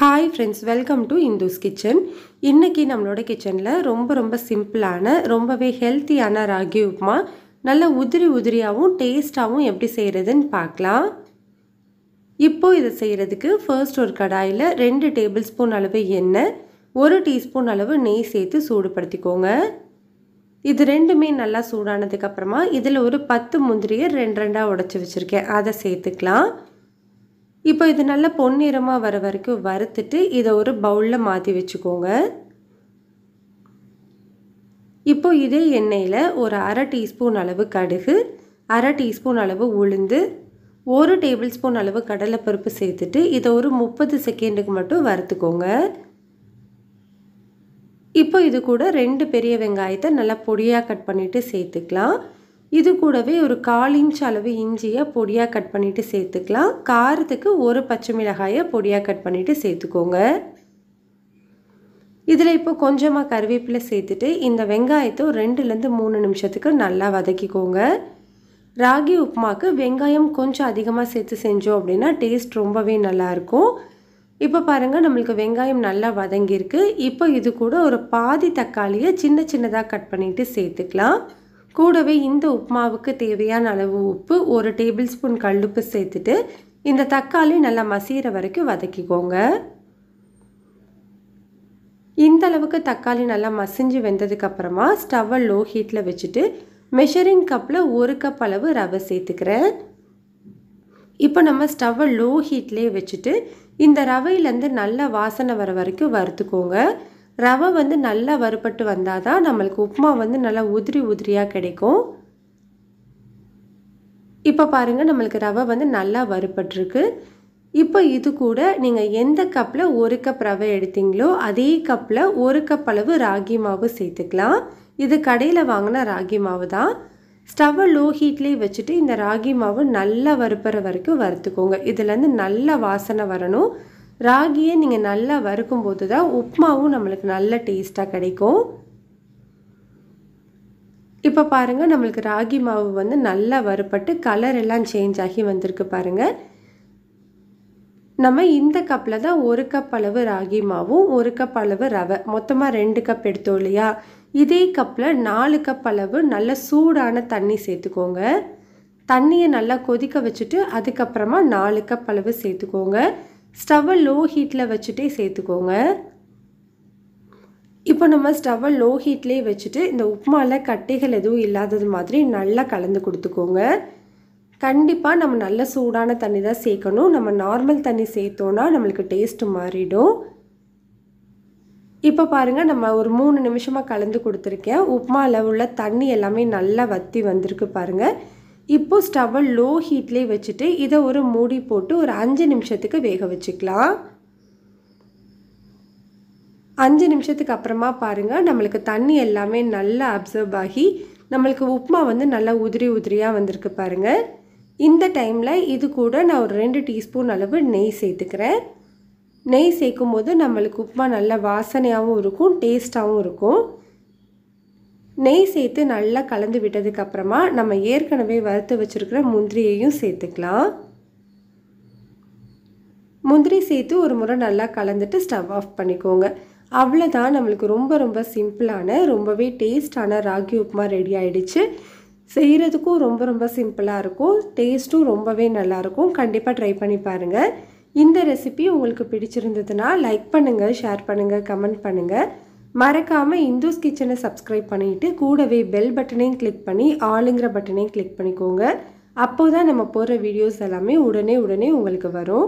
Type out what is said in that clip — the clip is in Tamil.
Hi friends, welcome to Indhu's kitchen. இன்னைக்கு நம்மளோட கிச்சன்ல ரொம்ப சிம்பிளான ரொம்பவே ஹெல்தியான ராகி உப்புமா நல்ல உதிரியாவும் டேஸ்டாவும் எப்படி செய்யறதுன்னு பார்க்கலாம். இப்போ இத செய்யிறதுக்கு ஃபர்ஸ்ட் ஒரு கடாயில 2 டேபிள்ஸ்பூன் அளவு எண்ணெய் 1 டீஸ்பூன் அளவு நெய் சேர்த்து சூடுபடுத்திக்கோங்க. இது ரெண்டுமே நல்லா சூடானதுக்கு அப்புறமா இதுல ஒரு 10 முந்திரியை ரெண்டா உடைச்சு வச்சிருக்கேன். அதை சேர்த்துக்கலாம். இப்போ இது நல்லா பொன்னிறமா வர வரைக்கும் வறுத்துட்டு இத ஒரு பவுல்ல மாத்தி வெச்சுக்கோங்க. இப்போ இதே எண்ணெயில ஒரு 1/2 டீஸ்பூன் அளவு கடுகு, 1/2 டீஸ்பூன் அளவு உளுந்து, 1 டேபிள்ஸ்பூன் அளவு கடலைப்பருப்பு சேர்த்துட்டு இத ஒரு 30 செகண்டுக்கு மட்டும் வறுத்துக்கோங்க. இப்போ இது கூட 2 பெரிய வெங்காயத்தை நல்லா பொடியா கட் பண்ணிட்டு சேர்த்துக்கலாம். இது கூடவே ஒரு 1/4 இன்ச் அளவு இஞ்சியை பொடியா கட் பண்ணிட்டு சேர்த்துக்கலாம். காரத்துக்கு ஒரு பச்சை மிளகாயை பொடியா கட் பண்ணிட்டு சேர்த்துக்கோங்க. இதில் இப்போ கொஞ்சமா கறிவேப்பிலை சேர்த்துட்டு இந்த வெங்காயத்தை 2லேருந்து 3 நிமிஷத்துக்கு நல்லா வதக்கிக்கோங்க. ராகி உப்புமாக்கு வெங்காயம் கொஞ்சம் அதிகமாக சேர்த்து செஞ்சோம் அப்படின்னா டேஸ்ட் ரொம்பவே நல்லா இருக்கும். இப்போ பாருங்க நம்மளுக்கு வெங்காயம் நல்லா வதங்கியிருக்கு. இப்போ இது கூட ஒரு பாதி தக்காளியை சின்னதாக கட் பண்ணிட்டு சேர்த்துக்கலாம். கூடவே இந்த உப்புமாவுக்கு தேவையான அளவு உப்பு 1 டேபிள்ஸ்பூன் கல்லுப்பு சேர்த்துட்டு இந்த தக்காளி நல்லா மசிகிற வரைக்கும் வதக்கிக்கோங்க. இந்த அளவுக்கு தக்காளி நல்லா மசிஞ்சு வெந்ததுக்கு அப்புறமா ஸ்டவ்வை லோ ஹீட்ல வச்சுட்டு மெஷரிங் கப்ல 1 கப் அளவு ரவை சேர்த்துக்கிறேன். இப்போ நம்ம ஸ்டவ்வை லோ ஹீட்லயே வச்சுட்டு இந்த ரவையிலேருந்து நல்ல வாசனை வர வரைக்கும் வறுத்துக்கோங்க. ரவை வந்து நல்லா வறுபட்டு வந்தாதான் நம்மளுக்கு உப்புமா வந்து நல்லா உதிரியா கிடைக்கும். இப்போ பாருங்க நம்மளுக்கு ரவை வந்து நல்லா வறுபட்டிருக்கு. இப்போ இது கூட நீங்க எந்த கப்ல 1 கப் ரவை எடுத்தீங்களோ அதே கப்ல 1 கப் அளவு ராகி மாவு சேர்த்துக்கலாம். இது கடையில வாங்கின ராகி மாவு தான். ஸ்டவ்வை லோ ஹீட்லேயே வச்சுட்டு இந்த ராகி மாவு நல்லா வறுப்புற வரைக்கும் வறுத்துக்கோங்க. இதுலேருந்து நல்ல வாசனை வரணும். ராகியை நீங்கள் நல்லா வறுக்கும் போது தான் உப்புமாவும் நம்மளுக்கு நல்ல டேஸ்ட்டாக கிடைக்கும். இப்போ பாருங்கள் நம்மளுக்கு ராகி மாவு வந்து நல்லா வறுப்பட்டு கலர் எல்லாம் சேஞ்ச் ஆகி வந்திருக்கு பாருங்கள். நம்ம இந்த கப்பில் தான் 1 கப் அளவு ராகி மாவும் 1 கப் அளவு ரவை மொத்தமாக 2 கப் எடுத்தோம் இல்லையா? இதே கப்பில் 4 கப் அளவு நல்ல சூடான தண்ணி சேர்த்துக்கோங்க. தண்ணியை நல்லா கொதிக்க வச்சுட்டு அதுக்கப்புறமா 4 கப் அளவு சேர்த்துக்கோங்க. ஸ்டவ்வை லோ ஹீட்டில் வச்சுட்டே சேர்த்துக்கோங்க. இப்போ நம்ம ஸ்டவ்வை லோ ஹீட்லேயே வச்சுட்டு இந்த உப்புமாவில் கட்டிகள் எதுவும் இல்லாதது மாதிரி நல்லா கலந்து கொடுத்துக்கோங்க. கண்டிப்பாக நம்ம நல்ல சூடான தண்ணி தான் சேர்க்கணும். நம்ம நார்மல் தண்ணி சேர்த்தோன்னா நம்மளுக்கு டேஸ்ட்டு மாறிடும். இப்போ பாருங்கள் நம்ம ஒரு 3 நிமிஷமாக கலந்து கொடுத்துருக்கேன். உப்புமாவில் உள்ள தண்ணி எல்லாமே நல்லா வற்றி வந்திருக்கு பாருங்கள். இப்போ ஸ்டவ்வை லோ ஹீட்லேயே வச்சுட்டு இதை ஒரு மூடி போட்டு ஒரு 5 நிமிஷத்துக்கு வேக வச்சுக்கலாம். 5 நிமிஷத்துக்கு அப்புறமா பாருங்கள் நம்மளுக்கு தண்ணி எல்லாமே நல்லா அப்சர்வ் ஆகி நம்மளுக்கு உப்புமா வந்து நல்லா உதிரியாக வந்திருக்கு பாருங்கள். இந்த டைமில் இது கூட நான் ஒரு 2 டீஸ்பூன் அளவு நெய் சேர்த்துக்கிறேன். நெய் சேர்க்கும் போது நம்மளுக்கு உப்புமா நல்லா வாசனையாகவும் இருக்கும், டேஸ்ட்டாகவும் இருக்கும். நெய் சேர்த்து நல்லா கலந்து விட்டதுக்கு அப்புறமா நம்ம ஏற்கனவே வறுத்து வச்சிருக்கிற முந்திரியையும் சேர்த்துக்கலாம். முந்திரி சேர்த்து ஒரு முறை நல்லா கலந்துட்டு ஸ்டவ் ஆஃப் பண்ணிக்கோங்க. அவ்வளோதான் நம்மளுக்கு ரொம்ப சிம்பிளான ரொம்பவே டேஸ்டான ராகி உப்புமா ரெடி ஆயிடுச்சு. செய்கிறதுக்கும் ரொம்ப சிம்பிளாக இருக்கும், டேஸ்ட்டும் ரொம்பவே நல்லாயிருக்கும். கண்டிப்பாக ட்ரை பண்ணி பாருங்கள். இந்த ரெசிபி உங்களுக்கு பிடிச்சிருந்ததுன்னா லைக் பண்ணுங்கள், ஷேர் பண்ணுங்கள், கமெண்ட் பண்ணுங்கள். மறக்காமல் இந்துஸ் கிச்சனை சப்ஸ்கிரைப் பண்ணிவிட்டு கூடவே பெல் பட்டனையும் கிளிக் பண்ணி ஆளுங்கிற பட்டனையும் கிளிக் பண்ணிக்கோங்க. அப்போ தான் நம்ம போடுற வீடியோஸ் எல்லாமே உடனே உங்களுக்கு வரும்.